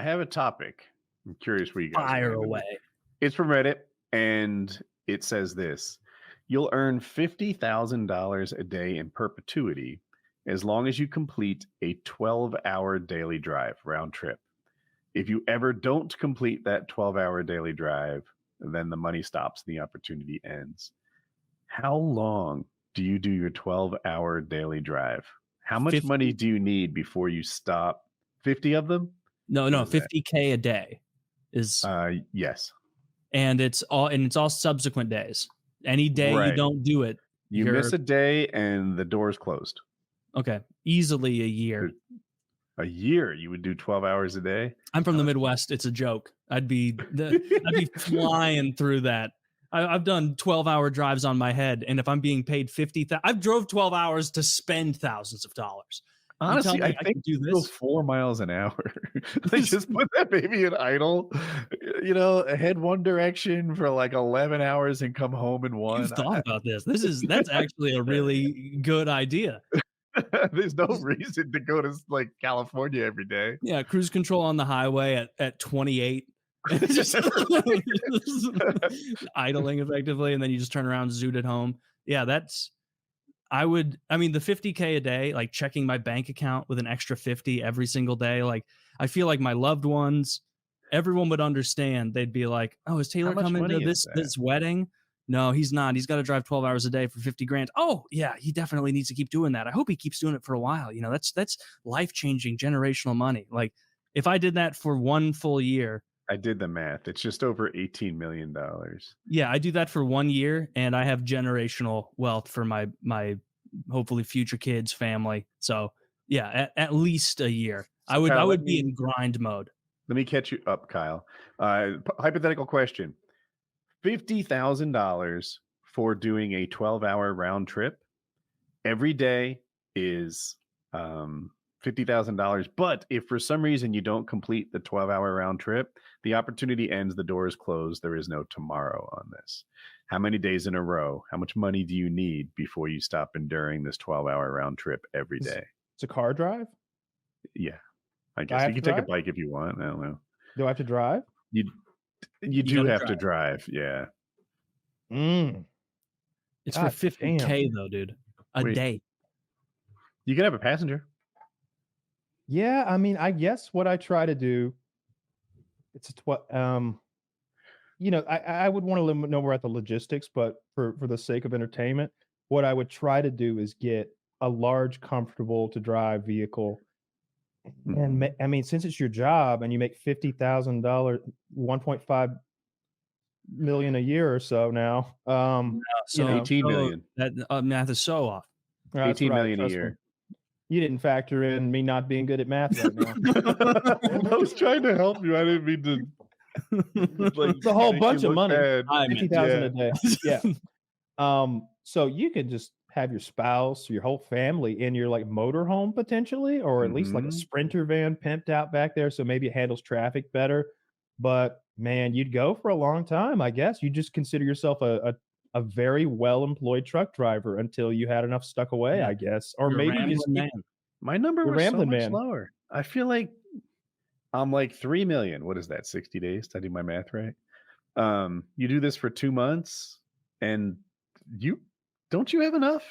I have a topic. I'm curious where you guys Fire are going with away. it. It's from Reddit, and it says this: you'll earn $50,000 a day in perpetuity as long as you complete a 12-hour daily drive round trip. If you ever don't complete that 12-hour daily drive, then the money stops and the opportunity ends. How long do you do your 12-hour daily drive? How much 50? money do you need before you stop? 50 of them? No, What is that? 50K a day is, Yes. and it's all subsequent days. Any day you Right. don't do it, You you're miss a day and the door's closed. okay. Easily a year. A year, you would do 12 hours a day? I'm from the Midwest. It's a joke. I'd be flying through that. I've done 12-hour drives on my head, and if I'm being paid I've drove 12 hours to spend thousands of dollars. Honestly, I think can do go this. 4 miles an hour. Like, just put that baby in idle, head one direction for like 11 hours and come home in one. You've thought about this. That's actually a really good idea. There's no reason to go to like California every day. Yeah, cruise control on the highway at 28. Just idling effectively, and then you just turn around, zoot at home. Yeah, the 50K a day, like checking my bank account with an extra 50 every single day. Like, I feel like my loved ones, everyone would understand. They'd be like, "Oh, is Taylor coming to this wedding?" No, he's not. He's got to drive 12 hours a day for 50 grand. Oh, yeah, he definitely needs to keep doing that. I hope he keeps doing it for a while. That's life-changing generational money. Like, if I did that for one full year, I did the math. It's just over $18 million. Yeah, I do that for 1 year, and I have generational wealth for my hopefully future kids, family. So yeah, at least a year. So I would be in grind mode. Let me catch you up, Kyle. Hypothetical question: $50,000 for doing a 12-hour round trip. Every day is $50,000. But if for some reason you don't complete the 12-hour round trip, the opportunity ends, the door is closed, there is no tomorrow on this. How many days in a row? How much money do you need before you stop enduring this 12-hour round trip every day? It's a car drive? Yeah. I guess you can take a bike if you want. I don't know. Do I have to drive? You do have to drive. Yeah. It's for 50K though, dude. A day. You can have a passenger. Yeah, I mean, I guess what I try to do, I would want to know more about the logistics, but for the sake of entertainment, what I would try to do is get a large, comfortable to drive vehicle. And I mean, since it's your job and you make $50,000, $1.5 million a year or so now, so 18 million. That math is so off. 18 million a year. You didn't factor in me not being good at math right now. I was trying to help you. I didn't mean to. It's a whole bunch of money. 50,000 a day. Yeah. So you could just have your spouse, your whole family in your like motorhome potentially, or at least like a Sprinter van pimped out back there, so maybe it handles traffic better. But man, you'd go for a long time. I guess you just consider yourself a very well-employed truck driver until you had enough stuck away, I guess. Or maybe my number was so much lower. I feel like I'm like 3 million. What is that? 60 days? Did I do my math right? You do this for 2 months and you have enough?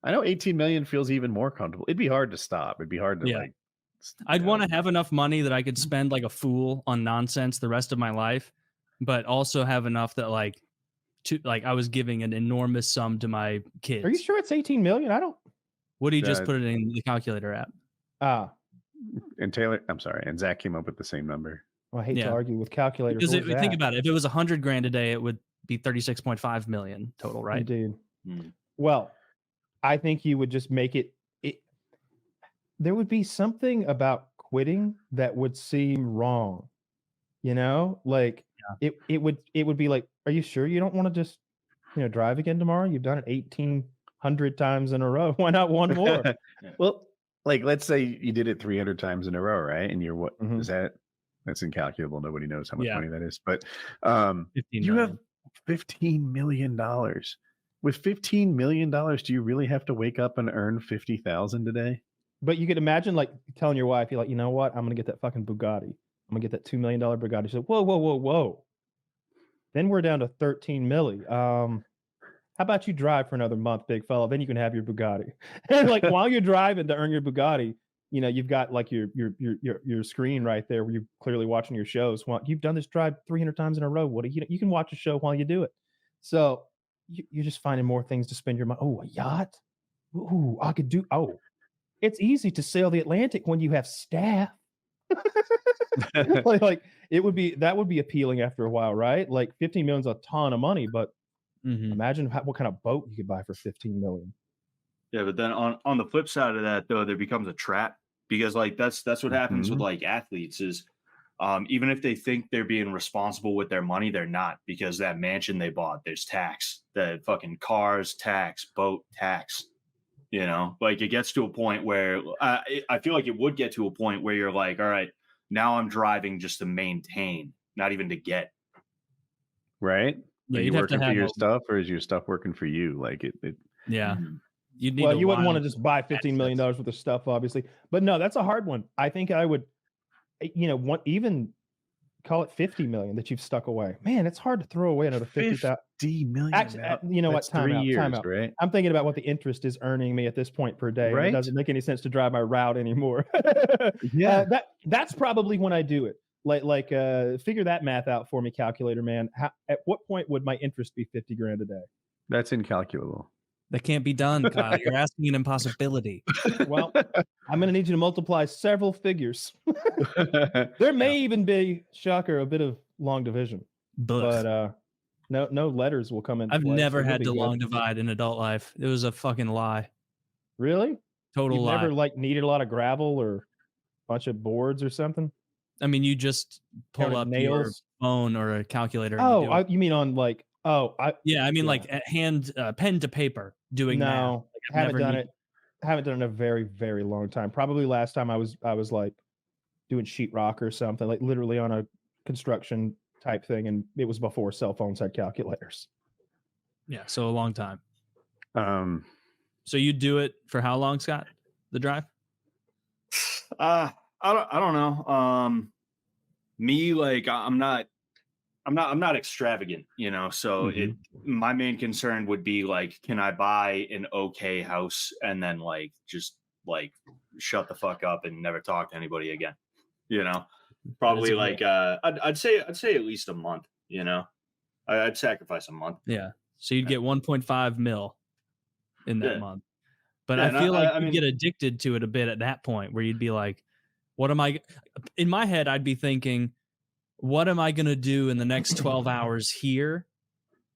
I know 18 million feels even more comfortable. It'd be hard to stop. It'd be hard to I'd want to have enough money that I could spend like a fool on nonsense the rest of my life, but also have enough that I was giving an enormous sum to my kids. Are you sure it's 18 million? I don't. Woody just put it in the calculator app. And Taylor, I'm sorry, and Zach came up with the same number. Well, I hate to argue with calculators. Because think about it. If it was $100,000 a day, it would be 36.5 million total, right? Indeed. Well, I think you would just make it. There would be something about quitting that would seem wrong. It would be like, are you sure you don't want to just drive again tomorrow? You've done it 1,800 times in a row. Why not one more? Well, like let's say you did it 300 times in a row, right? And you're what is that? That's incalculable. Nobody knows how much money that is. But you have $15 million. With $15 million, do you really have to wake up and earn 50,000 a day? But you could imagine like telling your wife, you're like, you know what? I'm gonna get that fucking Bugatti. I'm gonna get that $2 million Bugatti. She's like, whoa. Then we're down to 13 milli. How about you drive for another month, big fella? Then you can have your Bugatti. And like while you're driving to earn your Bugatti, you know, you've got like your screen right there where you're clearly watching your shows. Well, you've done this drive 300 times in a row. What you can watch a show while you do it. So you're just finding more things to spend your money. Oh, a yacht. Ooh, I could do. Oh, it's easy to sail the Atlantic when you have staff. like it would be, that would be appealing after a while, right? Like 15 million is a ton of money, but imagine what kind of boat you could buy for 15 million. Yeah, but then on the flip side of that, though, there becomes a trap, because like that's what happens with like athletes is even if they think they're being responsible with their money, they're not, because that mansion they bought, there's tax, the fucking cars tax, boat tax, you know, like it gets to a point where I feel like it would get to a point where you're like, all right, now I'm driving just to maintain, not even to get. Right? Yeah, Are you working for your stuff, or is your stuff working for you? Like it yeah. You wouldn't want to just buy $15 million worth of stuff, obviously. But no, that's a hard one. I think I would, you know, even call it 50 million that you've stuck away. Man, it's hard to throw away another 50 million. Actually, you know what? Time out. Right? I'm thinking about what the interest is earning me at this point per day. Right? It doesn't make any sense to drive my route anymore. Yeah, that's probably when I do it. Like figure that math out for me, calculator man. At what point would my interest be 50 grand a day? That's incalculable. That can't be done, Kyle. You're asking an impossibility. Well, I'm going to need you to multiply several figures. There may even be, shocker, a bit of long division. But no letters will come in. I've never had to long divide in adult life. It was a fucking lie. Really? Total lie. Never like needed a lot of gravel or a bunch of boards or something? I mean, you just pull up your phone or a calculator. Oh, you mean on like, I mean like hand pen to paper doing that. No, like, haven't done it. Haven't done it in a very, very long time. Probably last time I was like doing sheetrock or something, like literally on a construction type thing, and it was before cell phones had calculators. Yeah, so a long time. So you do it for how long, Scott? The drive? I don't know. Me, like I'm not extravagant, you know, so my main concern would be like, can I buy an okay house and then like just like shut the fuck up and never talk to anybody again, you know? Probably like I'd say at least a month, you know. I'd sacrifice a month. Yeah, so you'd get 1.5 mil in that month. But I feel like you'd get addicted to it a bit at that point, where you'd be like, what am I, in my head I'd be thinking, what am I going to do in the next 12 hours here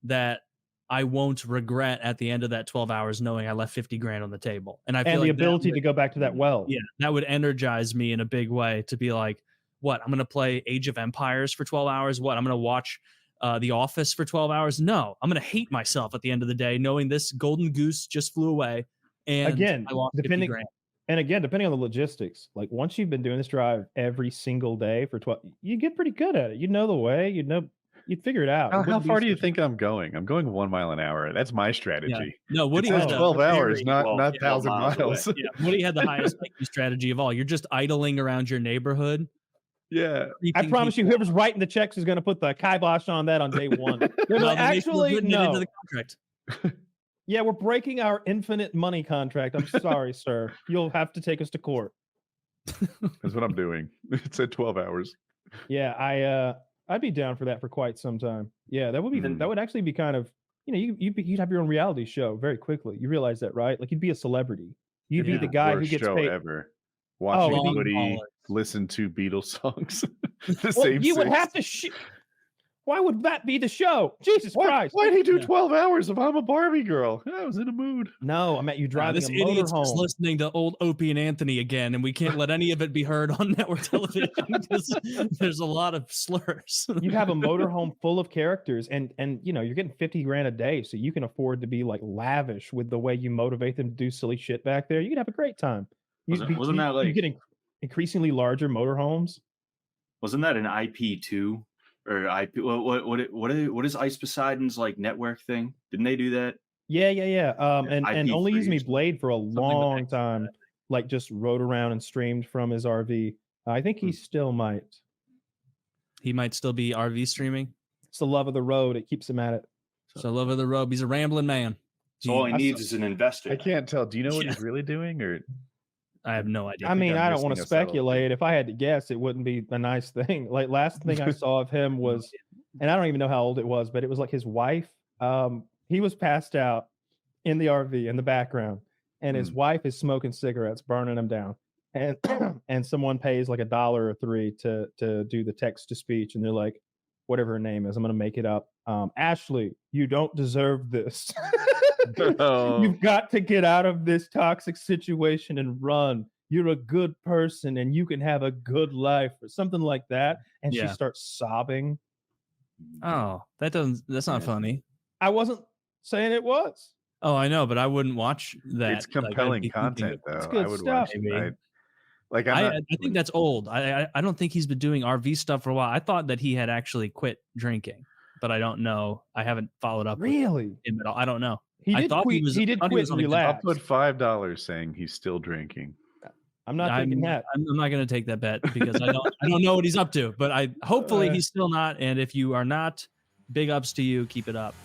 that I won't regret at the end of that 12 hours, knowing I left 50 grand on the table. And I feel like the ability to go back to that well. Yeah, that would energize me in a big way to be like, what, I'm going to play Age of Empires for 12 hours? What, I'm going to watch The Office for 12 hours? No, I'm going to hate myself at the end of the day, knowing this golden goose just flew away. And again, I lost 50 grand. And again, depending on the logistics, like once you've been doing this drive every single day for 12, you get pretty good at it. You know the way, you'd figure it out. How far do you think I'm going? I'm going 1 mile an hour. That's my strategy. Yeah. No, Woody has 12 hours, not 1,000 miles. Yeah, Woody had the highest strategy of all. You're just idling around your neighborhood. Yeah. I promise you, whoever's writing the checks is going to put the kibosh on that on day one. Like, actually, no. Into the contract. Yeah, we're breaking our infinite money contract. I'm sorry, sir. You'll have to take us to court. That's what I'm doing. It's at 12 hours. Yeah, I'd be down for that for quite some time. Yeah, that would be that would actually be kind of, you know, you'd have your own reality show very quickly. You realize that, right? Like you'd be a celebrity. You'd be the guy who gets paid ever. Watching Woody listen to Beatles songs. You would have to. Why would that be the show? Jesus Christ! Why'd he do 12 hours if I'm a Barbie girl? I was in a mood. No, I meant you driving this a idiot's motorhome. Listening to old Opie and Anthony again, and we can't let any of it be heard on network television because there's a lot of slurs. You have a motorhome full of characters, and you know you're getting 50 grand a day, so you can afford to be like lavish with the way you motivate them to do silly shit back there. You can have a great time. Wasn't that like you're getting increasingly larger motorhomes? Wasn't that an IP2? Or IP, what is Ice Poseidon's like network thing? Didn't they do that? Yeah. And Only Use Me Blade for a long time. like just rode around and streamed from his RV. I think he still might. He might still be RV streaming. It's the love of the road. It keeps him at it. So love of the road. He's a rambling man. So all he needs is an investor. I can't tell. Do you know what he's really doing, or I have no idea. I mean, I don't want to speculate. If I had to guess, it wouldn't be a nice thing. Like last thing I saw of him was, and I don't even know how old it was, but it was like his wife. He was passed out in the RV in the background, and his wife is smoking cigarettes, burning him down. And and someone pays like $1 or $3 to do the text to speech, and they're like, whatever her name is, I'm gonna make it up. Ashley, you don't deserve this. You've got to get out of this toxic situation and run. You're a good person and you can have a good life, or something like that. And she starts sobbing. Oh, that's not funny. I wasn't saying it was. Oh, I know, but I wouldn't watch that. It's compelling content, though. It's good I would stuff. watch it. I think that's old. I don't think he's been doing RV stuff for a while. I thought that he had actually quit drinking, but I don't know. I haven't followed up. Really? With him at all. I don't know. He did quit. He did quit and relax. I'll put $5 saying he's still drinking. I'm not taking that. I'm not going to take that bet because I don't know what he's up to. But hopefully he's still not. And if you are not, big ups to you. Keep it up.